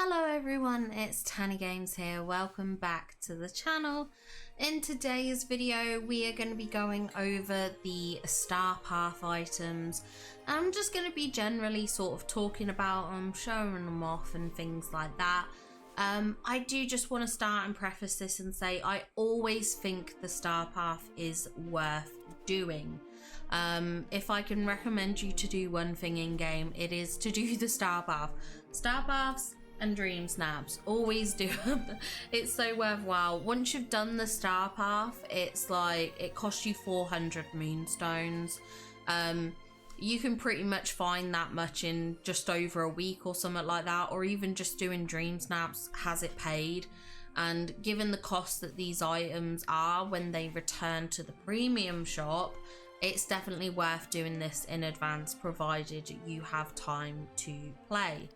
Hello everyone, it's Tani Games here. Welcome back to the channel. In today's video we are going to be going over the Star Path items. I'm just going to be generally sort of talking about them, showing them off and things like that. I do just want to start and preface this and say I always think the Star Path is worth doing. If I can recommend you to do one thing in game, it is to do the Star Path. Star Paths and dream snaps, always do them. It's so worthwhile. Once you've done the Star Path, it's like it costs you 400 moonstones. You can pretty much find that much in just over a week or something like that, or even just doing dream snaps has it paid. And given the cost that these items are when they return to the premium shop, it's definitely worth doing this in advance, provided you have time to play.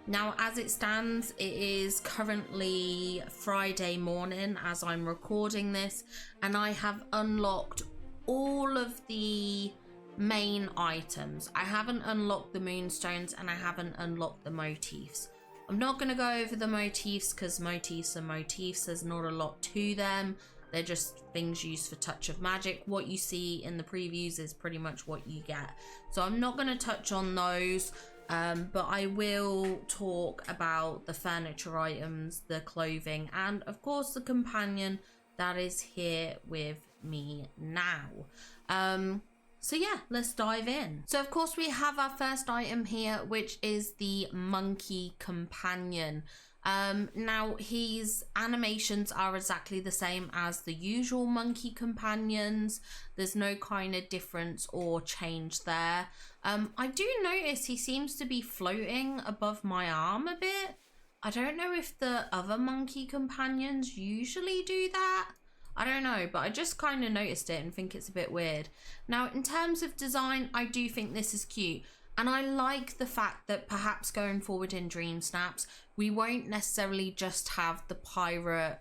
Now, as it stands, it is currently Friday morning as I'm recording this, and I have unlocked all of the main items. I haven't unlocked the moonstones and I haven't unlocked the motifs. I'm not going to go over the motifs because motifs are motifs. There's not a lot to them. They're just things used for touch of magic. What you see in the previews is pretty much what you get. So I'm not going to touch on those. But I will talk about the furniture items, the clothing, and of course the companion that is here with me now. So yeah, let's dive in. So of course we have our first item here, which is the monkey companion. Now his animations are exactly the same as the usual monkey companions. There's no kind of difference or change there. I do notice he seems to be floating above my arm a bit. I don't know if the other monkey companions usually do that. I don't know, but I just kind of noticed it and think it's a bit weird. Now, in terms of design, I do think this is cute. And I like the fact that perhaps going forward in Dream Snaps, we won't necessarily just have the pirate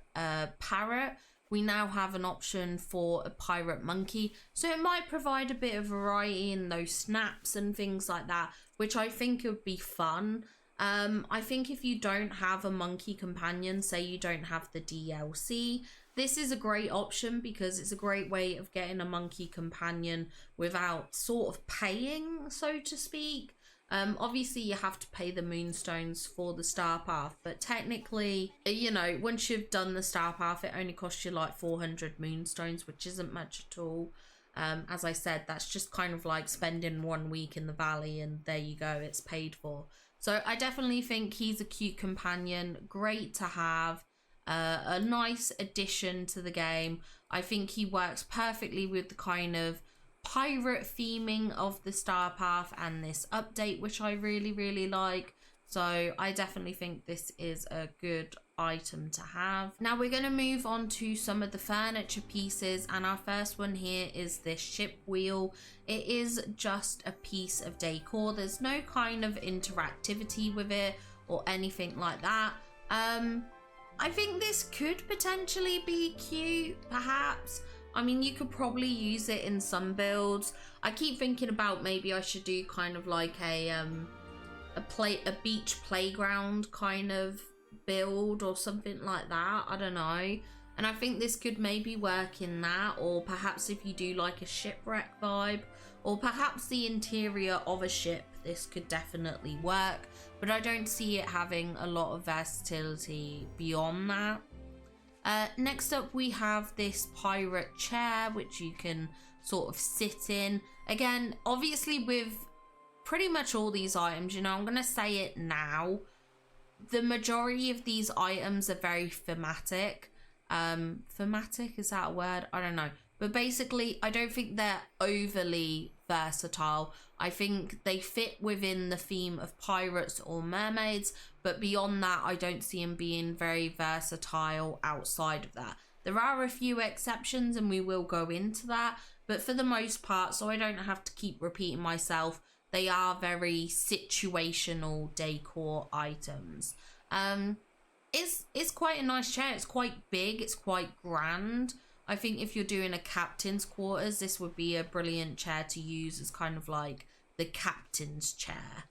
parrot. We now have an option for a pirate monkey. So it might provide a bit of variety in those snaps and things like that, which I think would be fun. I think if you don't have a monkey companion, say you don't have the DLC, this is a great option because it's a great way of getting a monkey companion without sort of paying, so to speak. Obviously you have to pay the moonstones for the Star Path, but technically, you know, once you've done the Star Path, it only costs you like 400 moonstones, which isn't much at all. As I said, that's just kind of like spending 1 week in the valley and there you go, it's paid for. So I definitely think he's a cute companion, great to have, a nice addition to the game. I think he works perfectly with the kind of pirate theming of the Star Path and this update, which I really like. So I definitely think this is a good item to have. Now we're going to move on to some of the furniture pieces, and our first one here is this ship wheel. It is just a piece of decor. There's no kind of interactivity with it or anything like that. I think this could potentially be cute, perhaps. I mean, you could probably use it in some builds. I keep thinking about maybe I should do kind of like a beach playground kind of build or something like that. I don't know. And I think this could maybe work in that, or perhaps if you do like a shipwreck vibe, or perhaps the interior of a ship, this could definitely work. But I don't see it having a lot of versatility beyond that. Next up we have this pirate chair, which you can sort of sit in. Again, obviously with pretty much all these items, you know, I'm going to say it now, the majority of these items are very thematic. Thematic, is that a word? I don't know. But basically, I don't think they're overly versatile. I think they fit within the theme of pirates or mermaids, but beyond that, I don't see them being very versatile outside of that. There are a few exceptions, and we will go into that, but for the most part, so I don't have to keep repeating myself, they are very situational decor items. It's quite a nice chair. It's quite big. It's quite grand. I think if you're doing a captain's quarters, this would be a brilliant chair to use as kind of like the captain's chair.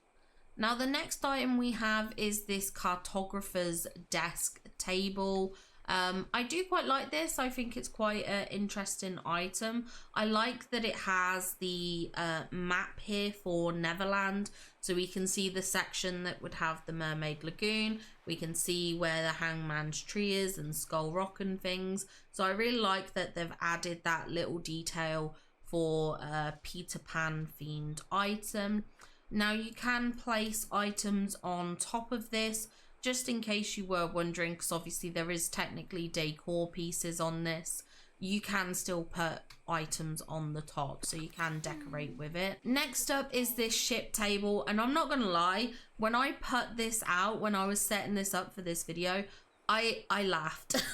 Now the next item we have is this cartographer's desk table. I do quite like this. I think it's quite an interesting item. I like that it has the map here for Neverland, so we can see the section that would have the Mermaid Lagoon. We can see where the Hangman's Tree is and Skull Rock and things. So I really like that they've added that little detail for a Peter Pan themed item. Now you can place items on top of this, just in case you were wondering, because obviously there is technically decor pieces on this. You can still put items on the top, so you can decorate with it. Next up is this ship table, and I'm not gonna lie, when I put this out, when I was setting this up for this video, I laughed.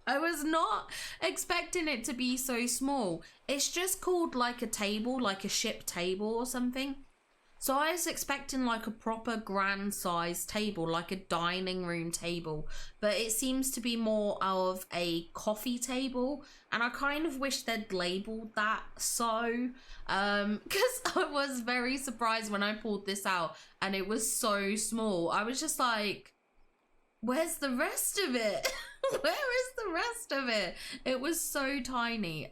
I was not expecting it to be so small. It's just called like a table, like a ship table or something. So I was expecting like a proper grand size table, like a dining room table, but it seems to be more of a coffee table, and I kind of wish they'd labeled that so, because I was very surprised when I pulled this out and it was so small. I was just like, where's the rest of it? Where is the rest of it? It was so tiny.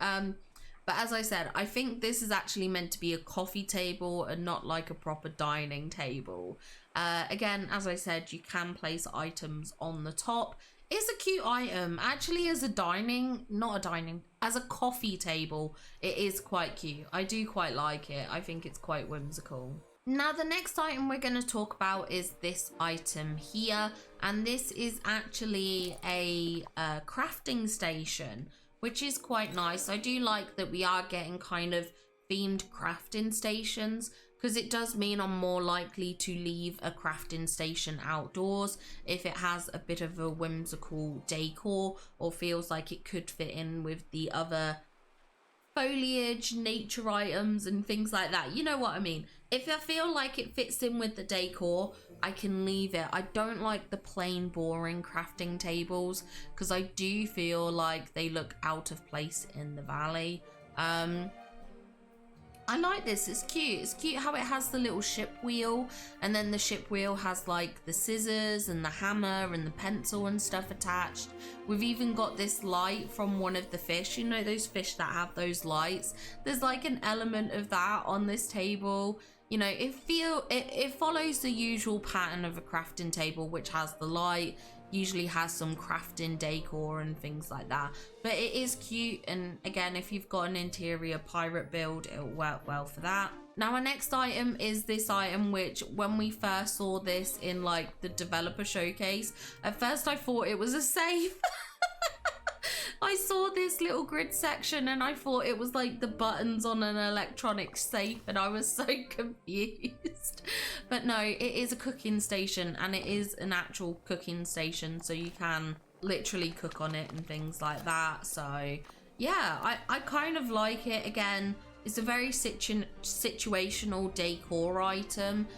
But as I said, I think this is actually meant to be a coffee table and not like a proper dining table. Again, as I said, you can place items on the top. It's a cute item. Actually, as a coffee table, it is quite cute. I do quite like it. I think it's quite whimsical. Now, the next item we're going to talk about is this item here. And this is actually a crafting station, which is quite nice. I do like that we are getting kind of themed crafting stations, because it does mean I'm more likely to leave a crafting station outdoors if it has a bit of a whimsical decor or feels like it could fit in with the other foliage, nature items and things like that. You know what I mean? If I feel like it fits in with the decor, I can leave it. I don't like the plain boring crafting tables because I do feel like they look out of place in the valley. I like this. It's cute. It's cute how it has the little ship wheel, and then the ship wheel has like the scissors and the hammer and the pencil and stuff attached. We've even got this light from one of the fish. You know those fish that have those lights? There's like an element of that on this table. You know, it follows the usual pattern of a crafting table, which has the light, usually has some crafting decor and things like that, but it is cute. And again, if you've got an interior pirate build, it'll work well for that. Now our next item is this item, which when we first saw this in like the developer showcase, at first I thought it was a safe. I saw this little grid section and I thought it was like the buttons on an electronic safe, and I was so confused. But no, it is a cooking station, and it is an actual cooking station, so you can literally cook on it and things like that. So yeah, I kind of like it. Again, it's a very situational decor item.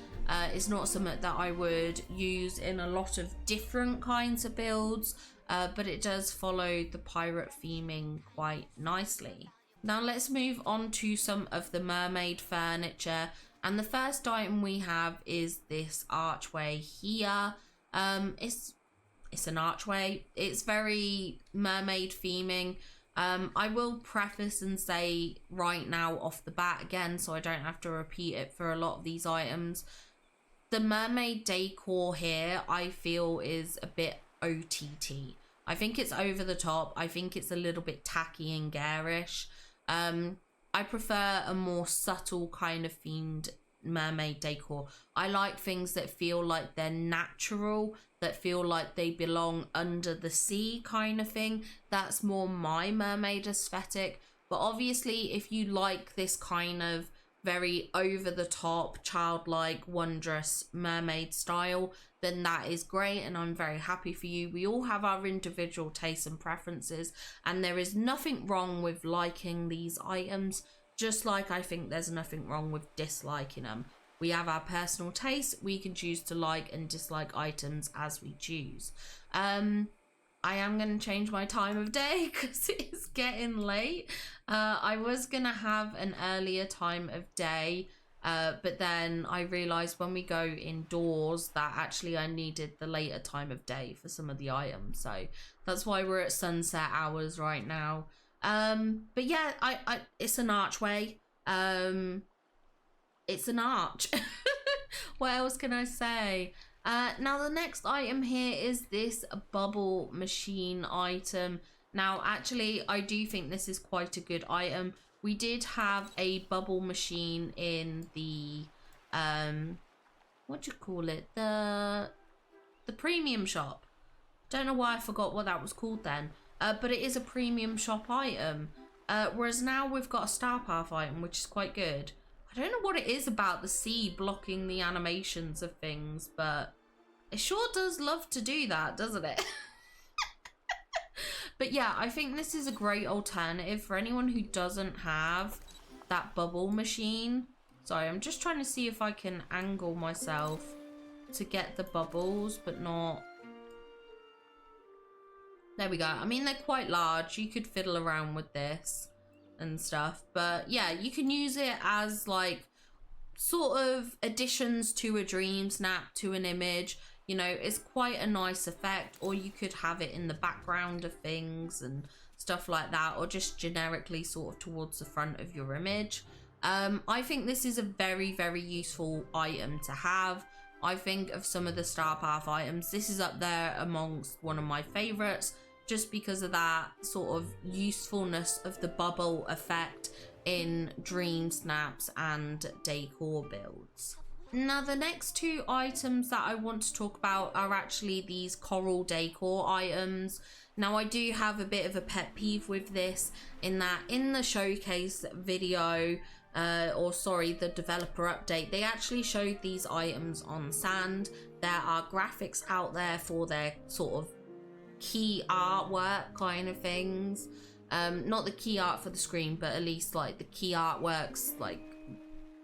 It's not something that I would use in a lot of different kinds of builds, but it does follow the pirate theming quite nicely. Now let's move on to some of the mermaid furniture, and the first item we have is this archway here. It's an archway. It's very mermaid theming. I will preface and say right now off the bat again, so I don't have to repeat it for a lot of these items, the mermaid decor here I feel is a bit OTT. I think it's over the top. I think it's a little bit tacky and garish. I prefer a more subtle kind of themed mermaid decor. I like things that feel like they're natural, that feel like they belong under the sea kind of thing. That's more my mermaid aesthetic. But obviously, if you like this kind of very over the top, childlike, wondrous mermaid style, then that is great, and I'm very happy for you. We all have our individual tastes and preferences, and there is nothing wrong with liking these items, just like I think there's nothing wrong with disliking them. We have our personal tastes. We can choose to like and dislike items as we choose. I am going to change my time of day because it is getting late. I was going to have an earlier time of day, But then I realized when we go indoors that actually I needed the later time of day for some of the items. So that's why we're at sunset hours right now. But yeah, it's an archway. It's an arch. What else can I say? Now the next item here is this bubble machine item. Now actually I do think this is quite a good item. We did have a bubble machine in the what do you call it, the premium shop. Don't know why I forgot what that was called then, but it is a premium shop item, whereas now we've got a Star Path item, which is quite good. I don't know what it is about the sea blocking the animations of things, but it sure does love to do that, doesn't it? But yeah, I think this is a great alternative for anyone who doesn't have that bubble machine. Sorry, I'm just trying to see if I can angle myself to get the bubbles, but not... There we go. I mean, they're quite large. You could fiddle around with this and stuff. But yeah, you can use it as like sort of additions to a dream snap, to an image. You know, it's quite a nice effect, or you could have it in the background of things and stuff like that, or just generically sort of towards the front of your image. I think this is a very, very useful item to have. I think of some of the Star Path items, this is up there amongst one of my favorites, just because of that sort of usefulness of the bubble effect in dream snaps and decor builds. Now the next two items that I want to talk about are actually these coral decor items. Now I do have a bit of a pet peeve with this, in that in the showcase video, or sorry, the developer update, they actually showed these items on sand. There are graphics out there for their sort of key artwork kind of things. Not the key art for the screen, but at least like the key artworks like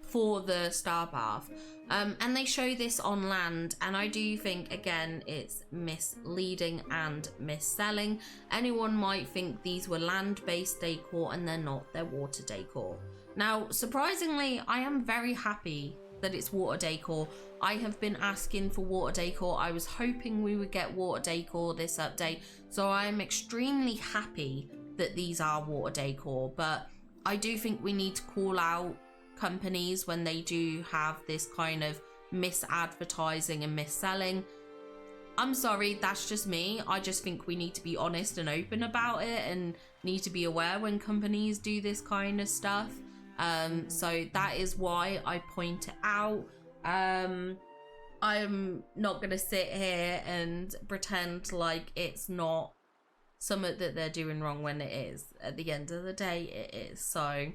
for the Star Path. And they show this on land, and I do think again it's misleading and mis-selling. Anyone might think these were land-based decor, and they're not, they're water decor. Now surprisingly, I am very happy that it's water decor. I have been asking for water decor. I was hoping we would get water decor this update, so I am extremely happy that these are water decor. But I do think we need to call out companies when they do have this kind of mis-advertising and mis-selling. I'm sorry, that's just me. I just think we need to be honest and open about it, and need to be aware when companies do this kind of stuff. So that is why I point it out. I'm not gonna sit here and pretend like it's not something that they're doing wrong when it is. At the end of the day, it is. So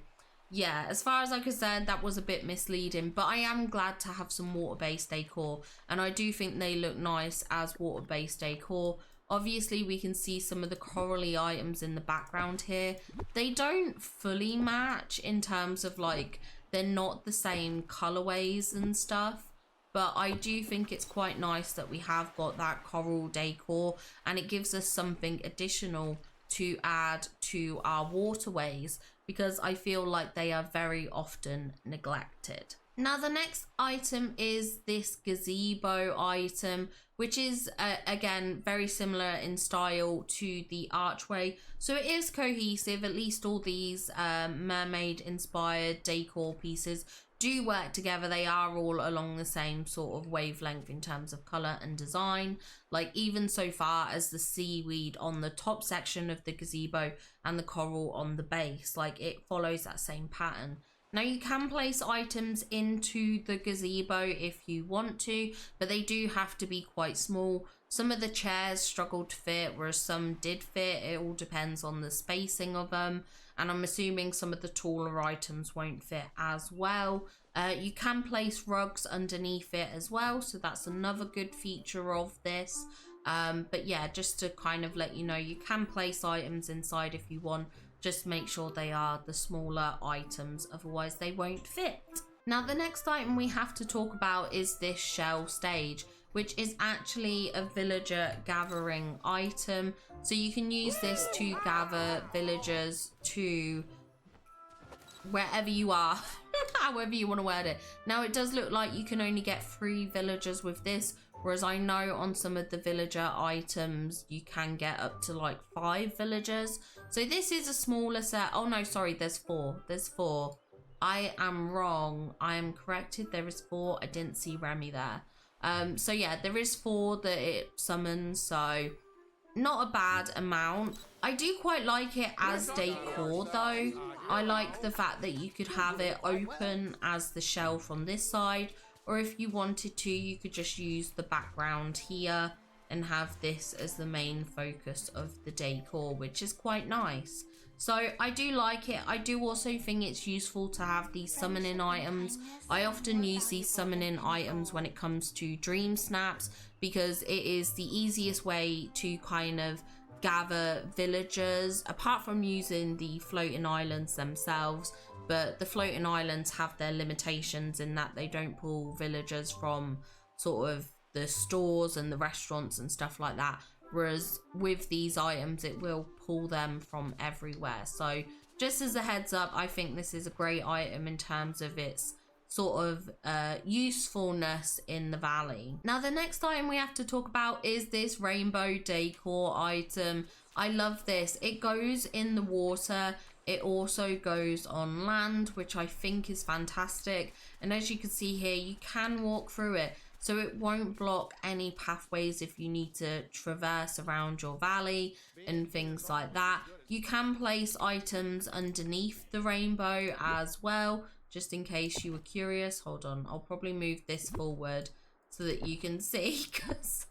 yeah, as far as I'm concerned, that was a bit misleading, but I am glad to have some water-based decor, and I do think they look nice as water-based decor. Obviously, we can see some of the corally items in the background here. They don't fully match in terms of like, they're not the same colorways and stuff, but I do think it's quite nice that we have got that coral decor, and it gives us something additional to add to our waterways, because I feel like they are very often neglected. Now the next item is this gazebo item, which is again very similar in style to the archway, so it is cohesive. At least all these mermaid inspired decor pieces do work together. They are all along the same sort of wavelength in terms of color and design, like even so far as the seaweed on the top section of the gazebo and the coral on the base, like it follows that same pattern. Now you can place items into the gazebo if you want to, but they do have to be quite small. Some of the chairs struggle to fit, whereas some did fit. It all depends on the spacing of them, and I'm assuming some of the taller items won't fit as well. You can place rugs underneath it as well, so that's another good feature of this. But yeah, just to kind of let you know, you can place items inside if you want. Just make sure they are the smaller items, otherwise they won't fit. Now the next item we have to talk about is this shell stage, which is actually a villager gathering item. So you can use this to gather villagers to wherever you are. however you want to word it. Now it does look like you can only get 3 villagers with this, whereas I know on some of the villager items you can get up to like 5 villagers. So this is a smaller set. Oh no, sorry, there's 4. There's 4. I am wrong. I am corrected. There is 4. I didn't see Remy there. So yeah, there is 4 that it summons, so not a bad amount. I do quite like it as decor though. I like the fact that you could have it open as the shelf on this side, or if you wanted to, you could just use the background here and have this as the main focus of the decor, which is quite nice. So I do like it. I do also think it's useful to have these summoning items. I often use these summoning items when it comes to dream snaps, because it is the easiest way to kind of gather villagers, apart from using the floating islands themselves. But the floating islands have their limitations in that they don't pull villagers from sort of the stores and the restaurants and stuff like that. Whereas with these items, it will pull them from everywhere. So just as a heads up, I think this is a great item in terms of its sort of usefulness in the valley. Now the next item we have to talk about is this rainbow decor item. I love this. It goes in the water. It also goes on land, which I think is fantastic. And as you can see here, you can walk through it. So it won't block any pathways if you need to traverse around your valley and things like that. You can place items underneath the rainbow as well, just in case you were curious. Hold on, I'll probably move this forward so that you can see, because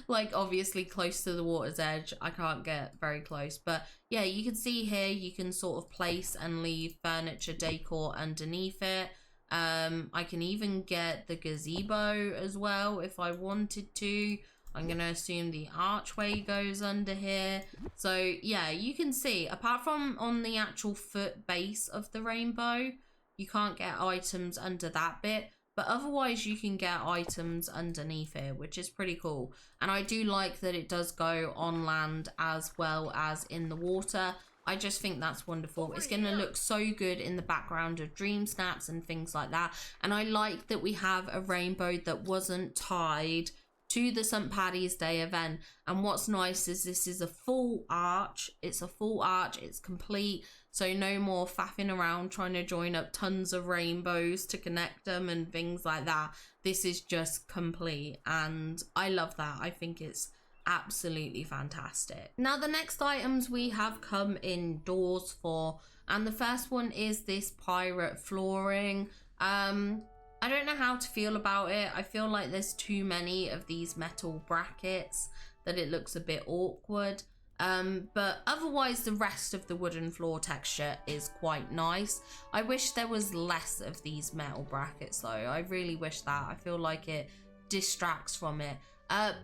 like obviously close to the water's edge, I can't get very close. But yeah, you can see here, you can sort of place and leave furniture decor underneath it. I can even get the gazebo as well if I wanted to. I'm going to assume the archway goes under here. So yeah, you can see, apart from on the actual foot base of the rainbow, you can't get items under that bit. But otherwise you can get items underneath it, which is pretty cool. And I do like that it does go on land as well as in the water. I just think that's wonderful. It's going to look so good in the background of dream snaps and things like that. And I like that we have a rainbow that wasn't tied to the St. Paddy's Day event. And what's nice is this is a full arch. It's a full arch. It's complete. So no more faffing around trying to join up tons of rainbows to connect them and things like that. This is just complete. And I love that. I think it's absolutely fantastic. Now the next items we have come indoors for, and the first one is this pirate flooring. I don't know how to feel about it. I feel like there's too many of these metal brackets that it looks a bit awkward. But otherwise the rest of the wooden floor texture is quite nice. I wish there was less of these metal brackets though. I really wish that. I feel like it distracts from it.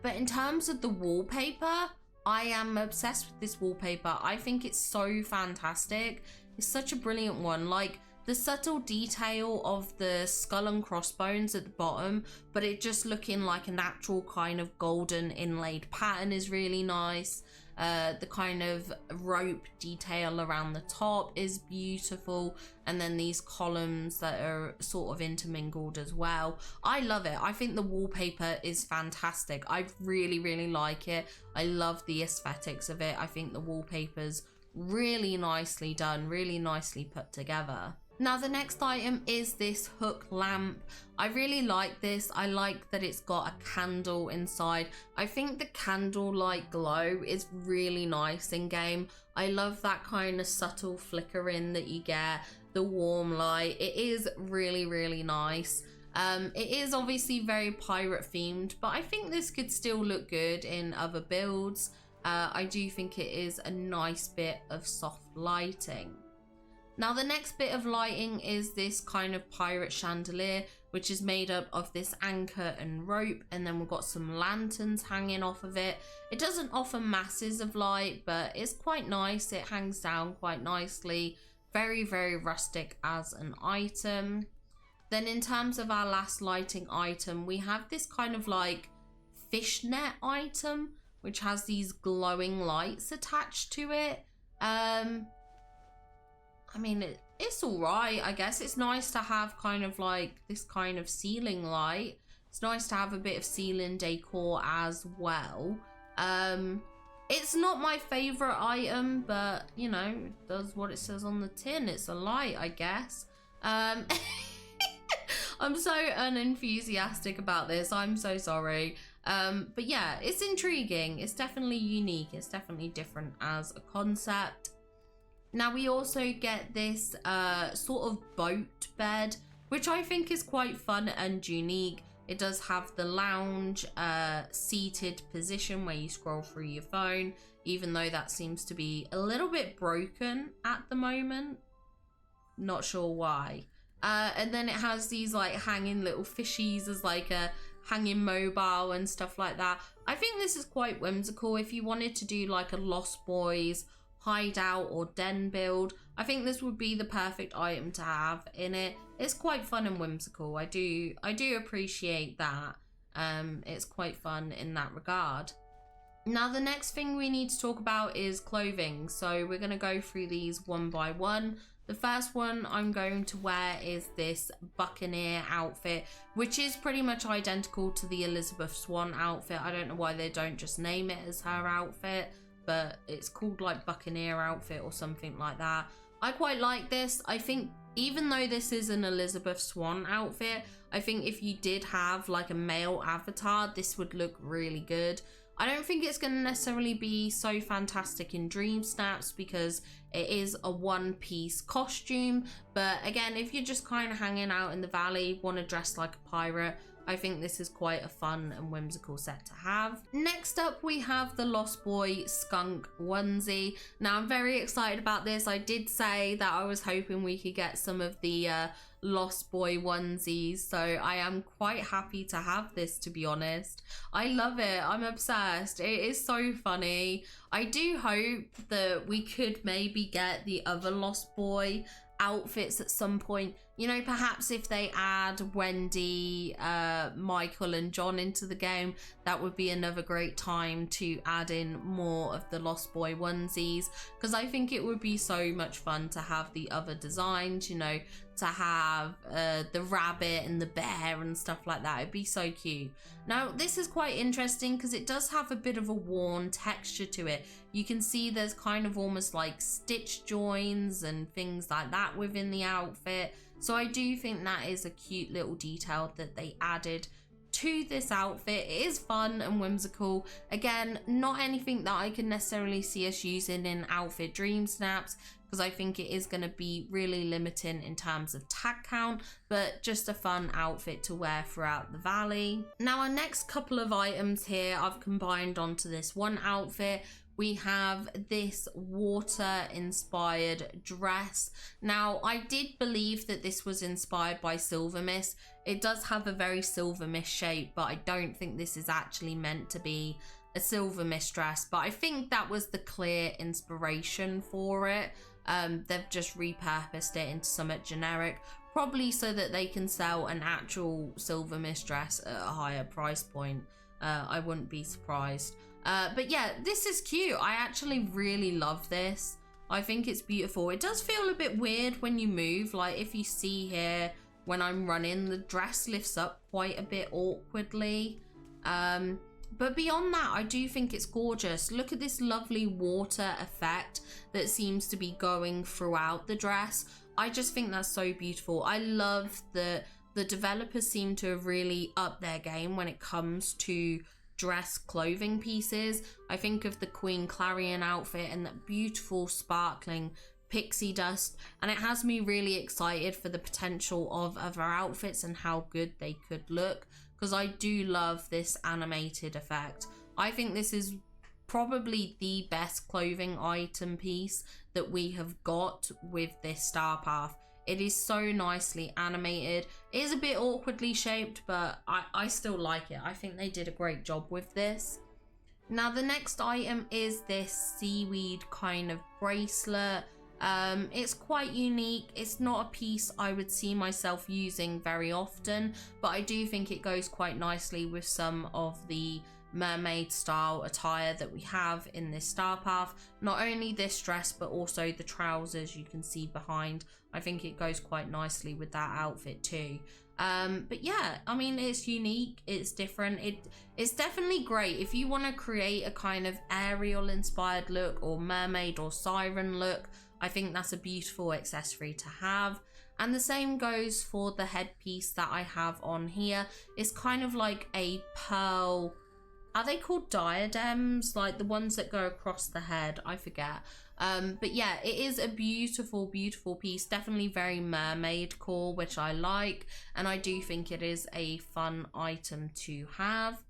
But in terms of the wallpaper, I am obsessed with this wallpaper. I think it's so fantastic. It's such a brilliant one. Like the subtle detail of the skull and crossbones at the bottom, but it just looking like a natural kind of golden inlaid pattern is really nice. The kind of rope detail around the top is beautiful, and then these columns that are sort of intermingled as well. I love it. I think the wallpaper is fantastic. I really like it. I love the aesthetics of it. I think the wallpaper's really nicely done, really nicely put together. Now the next item is this hook lamp. I really like this. I like that it's got a candle inside. I think the candlelight glow is really nice in game. I love that kind of subtle flickering that you get, the warm light. It is really nice. It is obviously very pirate themed, but I think this could still look good in other builds. I do think it is a nice bit of soft lighting. Now the next bit of lighting is this kind of pirate chandelier, which is made up of this anchor and rope, and then we've got some lanterns hanging off of it. It doesn't offer masses of light, but it's quite nice. It hangs down quite nicely. Very rustic as an item. Then in terms of our last lighting item, we have this kind of like fishnet item, which has these glowing lights attached to it. I mean, it's all right, I guess. It's nice to have kind of like this kind of ceiling light. It's nice to have a bit of ceiling decor as well. It's not my favorite item, but you know, it does what it says on the tin. It's a light, I guess. I'm so unenthusiastic about this. I'm so sorry. But yeah, it's intriguing. It's definitely unique. It's definitely different as a concept. Now we also get this sort of boat bed, which I think is quite fun and unique. It does have the lounge seated position where you scroll through your phone, even though that seems to be a little bit broken at the moment. Not sure why. And then it has these like hanging little fishies as like a hanging mobile and stuff like that. I think this is quite whimsical. If you wanted to do like a Lost Boys hideout or den build, I think this would be the perfect item to have in it. It's quite fun and whimsical. I do appreciate that. It's quite fun in that regard. Now the next thing we need to talk about is clothing. So we're going to go through these one by one. The first one I'm going to wear is this Buccaneer outfit, which is pretty much identical to the Elizabeth Swann outfit. I don't know why they don't just name it as her outfit, but it's called like Buccaneer outfit or something like that. I quite like this. I think even though this is an Elizabeth Swann outfit, I think if you did have like a male avatar, this would look really good. I don't think it's going to necessarily be so fantastic in Dream Snaps because it is a one-piece costume. But again, if you're just kind of hanging out in the valley, want to dress like a pirate, I think this is quite a fun and whimsical set to have. Next up, we have the Lost Boy skunk onesie. Now, I'm very excited about this. I did say that I was hoping we could get some of the Lost Boy onesies, so I am quite happy to have this, to be honest. I love it. I'm obsessed. It is so funny. I do hope that we could maybe get the other Lost Boy outfits at some point. You know, perhaps if they add Wendy, Michael and John into the game, that would be another great time to add in more of the Lost Boy onesies, because I think it would be so much fun to have the other designs, you know, to have the rabbit and the bear and stuff like that. It'd be so cute. Now this is quite interesting because it does have a bit of a worn texture to it. You can see there's kind of almost like stitch joins and things like that within the outfit. So I do think that is a cute little detail that they added to this outfit. It is fun and whimsical. Again, not anything that I can necessarily see us using in outfit Dream Snaps, because I think it is going to be really limiting in terms of tag count, but just a fun outfit to wear throughout the valley. Now our next couple of items here I've combined onto this one outfit. We have this water inspired dress. Now I did believe that this was inspired by Silver Mist. It does have a very Silver Mist shape, but I don't think this is actually meant to be a Silver Mist dress, but I think that was the clear inspiration for it. They've just repurposed it into somewhat generic, probably so that they can sell an actual Silver Mist dress at a higher price point. I wouldn't be surprised. But yeah, this is cute. I actually really love this. I think it's beautiful. It does feel a bit weird when you move. Like if you see here, when I'm running, the dress lifts up quite a bit awkwardly. But beyond that, I do think it's gorgeous. Look at this lovely water effect that seems to be going throughout the dress. I just think that's so beautiful. I love that the developers seem to have really upped their game when it comes to dress clothing pieces. I think of the Queen Clarion outfit and that beautiful sparkling pixie dust, and it has me really excited for the potential of other outfits and how good they could look, because I do love this animated effect. I think this is probably the best clothing item piece that we have got with this Star Path. It is so nicely animated. It is a bit awkwardly shaped, but I still like it. I think they did a great job with this. Now the next item is this seaweed kind of bracelet. It's quite unique. It's not a piece I would see myself using very often, but I do think it goes quite nicely with some of the mermaid style attire that we have in this star path. Not only this dress, but also the trousers you can see behind. I think it goes quite nicely with that outfit too. But yeah, I mean, it's unique, it's different, it's definitely great if you want to create a kind of Ariel inspired look or mermaid or siren look. I think that's a beautiful accessory to have. And the same goes for the headpiece that I have on here. It's kind of like a pearl, are they called diadems? Like the ones that go across the head, I forget. But yeah, it is a beautiful, beautiful piece. Definitely very mermaid core, which I like. And I do think it is a fun item to have.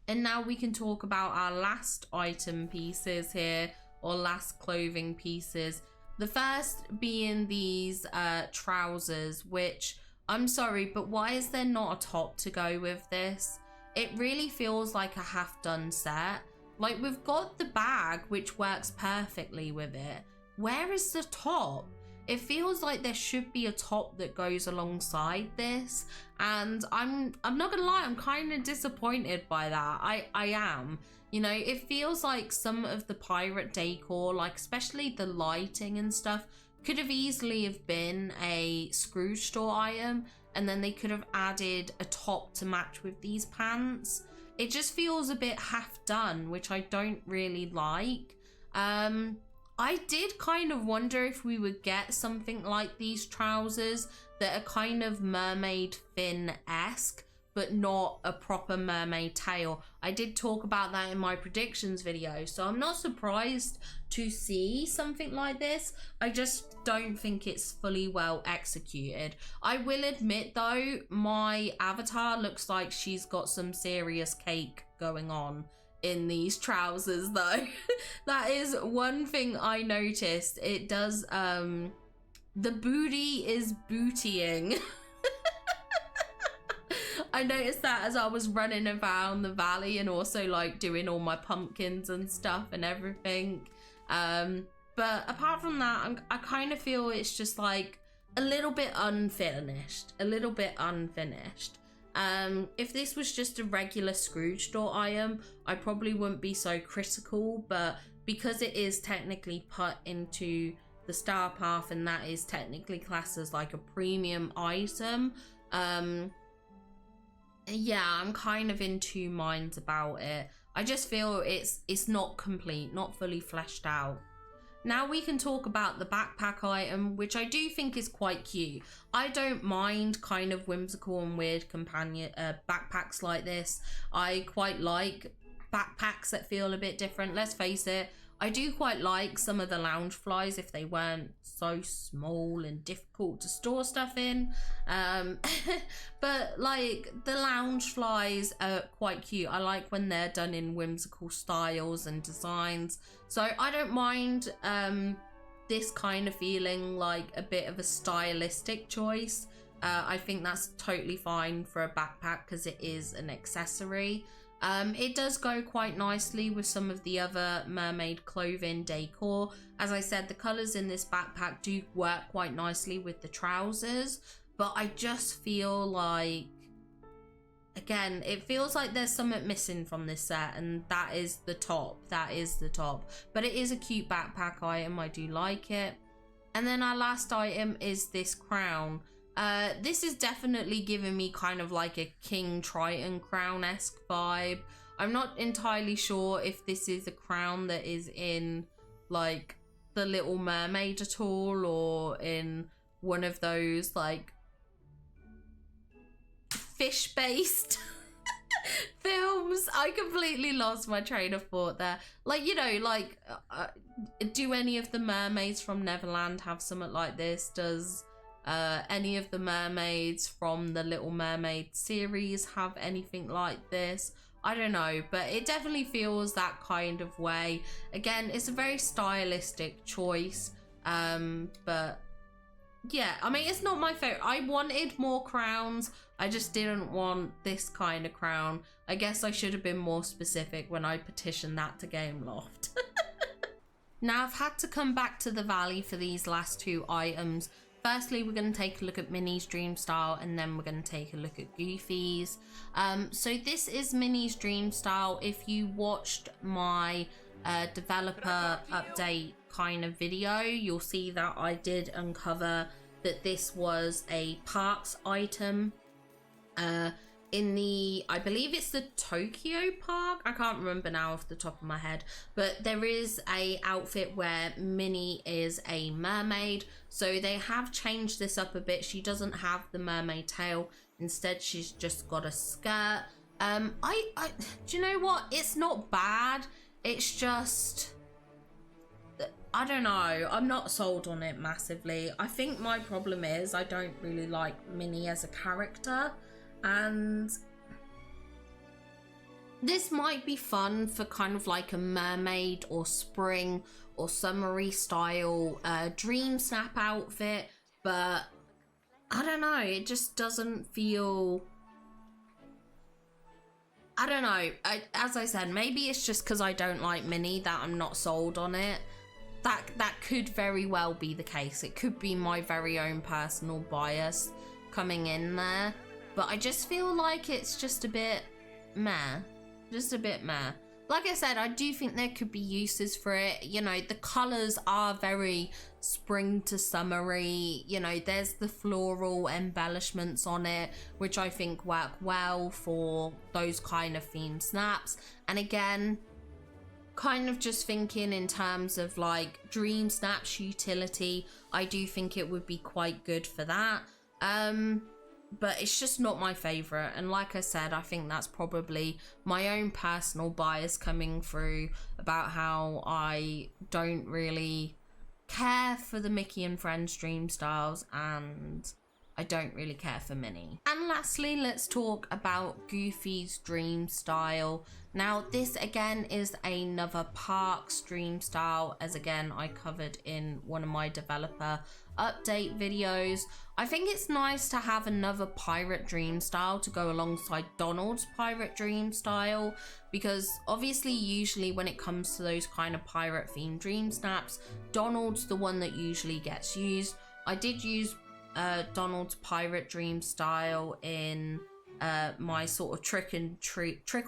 And now we can talk about our last item pieces here, or last clothing pieces. The first being these trousers, which I'm sorry, but why is there not a top to go with this? It really feels like a half-done set. Like, we've got the bag, which works perfectly with it. Where is the top? It feels like there should be a top that goes alongside this. And I'm not gonna lie, I'm kind of disappointed by that. I am. You know, it feels like some of the pirate decor, like especially the lighting and stuff, could have easily have been a Scrooge store item. And then they could have added a top to match with these pants. It just feels a bit half done, which I don't really like. I did kind of wonder if we would get something like these trousers that are kind of mermaid fin-esque, but not a proper mermaid tail. I did talk about that in my predictions video, so I'm not surprised to see something like this. I just don't think it's fully well executed. I will admit though, my avatar looks like she's got some serious cake going on in these trousers though. That is one thing I noticed. It does, the booty is bootying. I noticed that as I was running around the valley and also like doing all my pumpkins and stuff and everything. But apart from that, I kind of feel it's just like a little bit unfinished, If this was just a regular Scrooge store item, I probably wouldn't be so critical, but because it is technically put into the star path and that is technically classed as like a premium item, yeah, I'm kind of in two minds about it. I just feel it's not complete, not fully fleshed out. Now we can talk about the backpack item, which I do think is quite cute. I don't mind kind of whimsical and weird companion backpacks like this. I quite like backpacks that feel a bit different. Let's face it, I do quite like some of the lounge flies if they weren't so small and difficult to store stuff in. But like the lounge flies are quite cute. I like when they're done in whimsical styles and designs. So I don't mind this kind of feeling like a bit of a stylistic choice. I think that's totally fine for a backpack because it is an accessory. It does go quite nicely with some of the other mermaid clothing decor. As I said, the colours in this backpack do work quite nicely with the trousers, but I just feel like, again, it feels like there's something missing from this set, and that is the top. But it is a cute backpack item. I do like it. And then our last item is this crown. This is definitely giving me kind of like a King Triton crown-esque vibe. I'm not entirely sure if this is a crown that is in like the Little Mermaid at all, or in one of those like fish-based films. I completely lost my train of thought there. Like, you know, like do any of the mermaids from Neverland have something like this? Does any of the mermaids from the Little Mermaid series have anything like this? I don't know, but it definitely feels that kind of way. Again, it's a very stylistic choice, but yeah, I mean, it's not my favorite. I wanted more crowns. I just didn't want this kind of crown. I guess I should have been more specific when I petitioned that to Gameloft. Now, I've had to come back to the valley for these last two items firstly, we're going to take a look at Minnie's dream style, and then we're going to take a look at Goofy's. So this is Minnie's dream style. If you watched my developer update kind of video, you'll see that I did uncover that this was a parks item in the, I believe it's the Tokyo park. I can't remember now off the top of my head, but there is a outfit where Minnie is a mermaid. So they have changed this up a bit. She doesn't have the mermaid tail. Instead, she's just got a skirt. Do you know what? It's not bad. It's just, I don't know. I'm not sold on it massively. I think my problem is I don't really like Minnie as a character. And this might be fun for kind of like a mermaid or spring or summery style dream snap outfit, but I don't know, it just doesn't feel, I don't know. As I said, maybe it's just because I don't like Minnie that I'm not sold on it. That could very well be the case. It could be my very own personal bias coming in there. But I just feel like it's just a bit meh. Just a bit meh. Like I said, I do think there could be uses for it. You know, the colours are very spring to summery. You know, there's the floral embellishments on it, which I think work well for those kind of themed snaps. And again, kind of just thinking in terms of like dream snaps utility, I do think it would be quite good for that. But it's just not my favourite, and like I said, I think that's probably my own personal bias coming through about how I don't really care for the Mickey and Friends dream styles, and I don't really care for Minnie. And lastly, let's talk about Goofy's dream style. Now this again is another parks dream style, as again I covered in one of my developer update videos. I think it's nice to have another pirate dream style to go alongside Donald's pirate dream style, because obviously usually when it comes to those kind of pirate themed dream snaps, Donald's the one that usually gets used. I did use Donald's pirate dream style in my sort of trick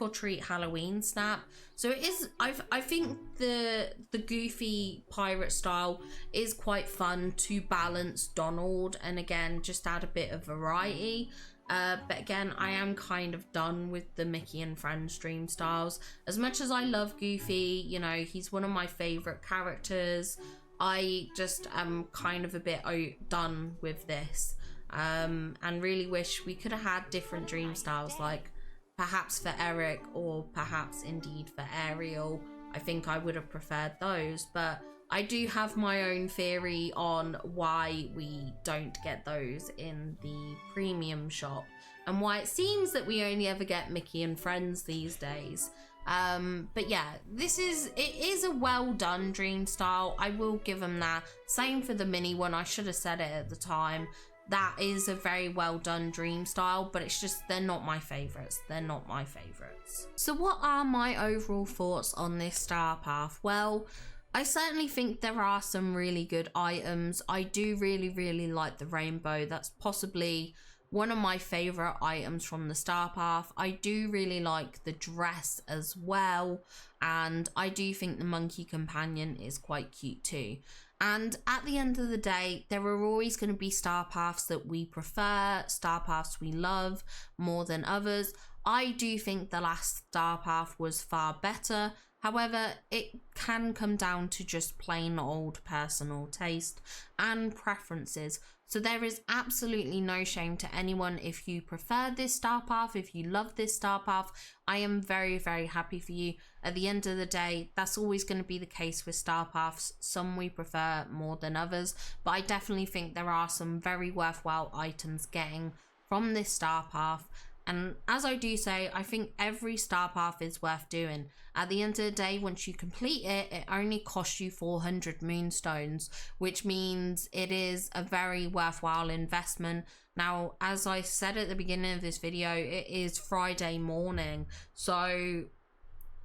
or treat Halloween snap. So it is, I think the Goofy pirate style is quite fun to balance Donald, and again just add a bit of variety. But again, I am kind of done with the Mickey and Friends dream styles. As much as I love Goofy, you know, he's one of my favorite characters, I just am kind of a bit done with this. And really wish we could have had different dream styles, like perhaps for Eric or perhaps indeed for Ariel. I think I would have preferred those, but I do have my own theory on why we don't get those in the premium shop and why it seems that we only ever get Mickey and Friends these days. But yeah, it is a well done dream style. I will give them that. Same for the Minnie one. I should have said it at the time. That is a very well done dream style, but it's just they're not my favorites. They're not my favorites. So what are my overall thoughts on this star path? Well, I certainly think there are some really good items. I do really like the rainbow. That's possibly one of my favorite items from the star path. I do really like the dress as well, and I do think the monkey companion is quite cute too. And at the end of the day, there are always going to be star paths that we prefer, star paths we love more than others. I do think the last star path was far better. However, it can come down to just plain old personal taste and preferences. So there is absolutely no shame to anyone if you prefer this star path, if you love this star path. I am very happy for you. At the end of the day, that's always going to be the case with star paths. Some we prefer more than others, but I definitely think there are some very worthwhile items getting from this star path. And as I do say, I think every star path is worth doing. At the end of the day, once you complete it, it only costs you 400 moonstones, which means it is a very worthwhile investment. Now, as I said at the beginning of this video, it is Friday morning, so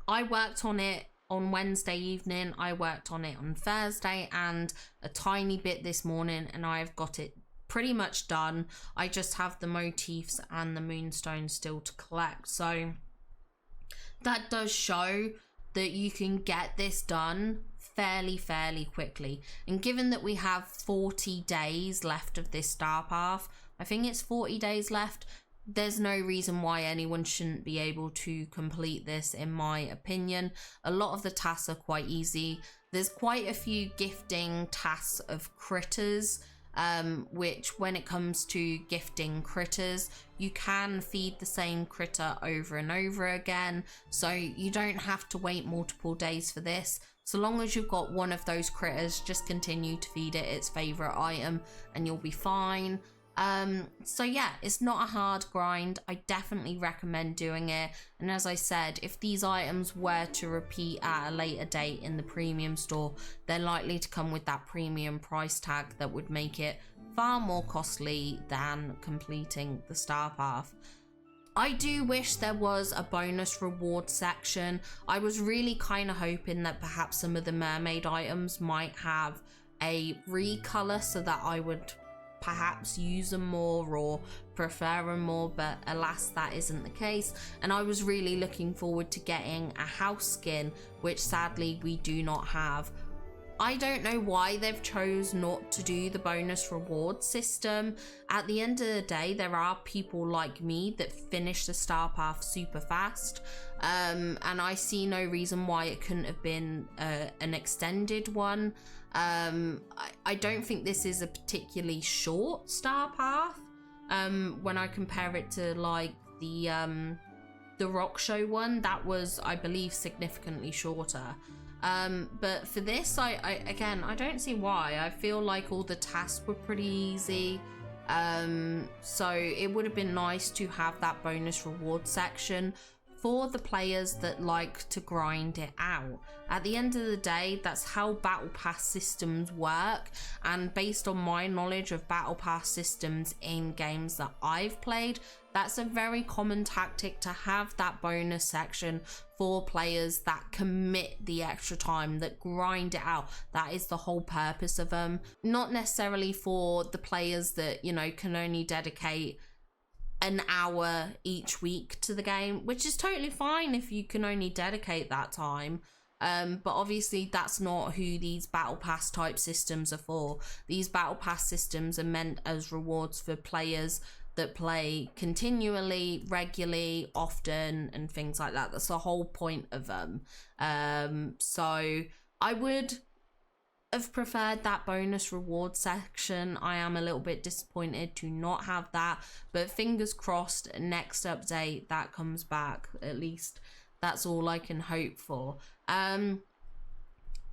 I worked on it on Wednesday evening. I worked on it on Thursday and a tiny bit this morning, and I've got it pretty much done. I just have the motifs and the moonstones still to collect. So that does show that you can get this done fairly quickly. And given that we have 40 days left of this star path, I think it's 40 days left, there's no reason why anyone shouldn't be able to complete this, in my opinion. A lot of the tasks are quite easy. There's quite a few gifting tasks of critters, which when it comes to gifting critters, you can feed the same critter over and over again, so you don't have to wait multiple days for this. So long as you've got one of those critters, just continue to feed it its favorite item and you'll be fine. So yeah, it's not a hard grind. I definitely recommend doing it. And as I said, if these items were to repeat at a later date in the premium store, they're likely to come with that premium price tag that would make it far more costly than completing the star path. I do wish there was a bonus reward section. I was really kind of hoping that perhaps some of the mermaid items might have a recolor so that I would perhaps use them more or prefer them more, but alas, that isn't the case. And I was really looking forward to getting a house skin, which sadly we do not have. I don't know why they've chose not to do the bonus reward system. At the end of the day, there are people like me that finish the star path super fast, and I see no reason why it couldn't have been an extended one. I don't think this is a particularly short star path when I compare it to like the rock show one. That was, I believe, significantly shorter. But for this, I don't see why. I feel like all the tasks were pretty easy, so it would have been nice to have that bonus reward section for the players that like to grind it out. At the end of the day, that's how battle pass systems work, and based on my knowledge of battle pass systems in games that I've played, that's a very common tactic, to have that bonus section for players that commit the extra time, that grind it out. That is the whole purpose of them. Not necessarily for the players that, you know, can only dedicate an hour each week to the game, which is totally fine if you can only dedicate that time. But obviously that's not who these battle pass type systems are for. These battle pass systems are meant as rewards for players that play continually, regularly, often, and things like that. That's the whole point of them. So I would have preferred that bonus reward section. I am a little bit disappointed to not have that, but fingers crossed next update that comes back. At least that's all I can hope for.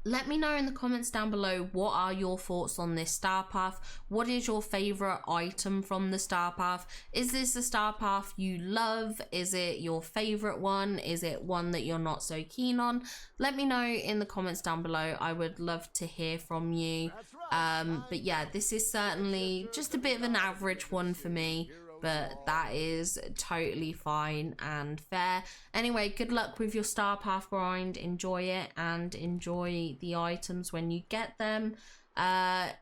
Let me know in the comments down below, what are your thoughts on this star path? What is your favorite item from the star path? Is this a star path you love? Is it your favorite one? Is it one that you're not so keen on? Let me know in the comments down below. I would love to hear from you. But yeah, this is certainly just a bit of an average one for me, but that is totally fine and fair. Anyway, good luck with your star path grind. Enjoy it and enjoy the items when you get them. Have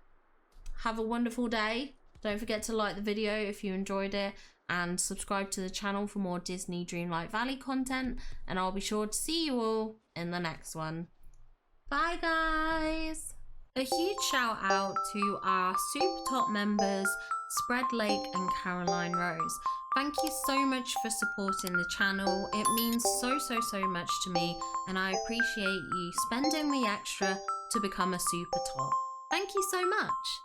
a wonderful day. Don't forget to like the video if you enjoyed it, and subscribe to the channel for more Disney Dreamlight Valley content, and I'll be sure to see you all in the next one. Bye guys! A huge shout out to our super top members, Spread Lake and Caroline Rose. Thank you so much for supporting the channel. It means so much to me, and I appreciate you spending the extra to become a super top. Thank you so much.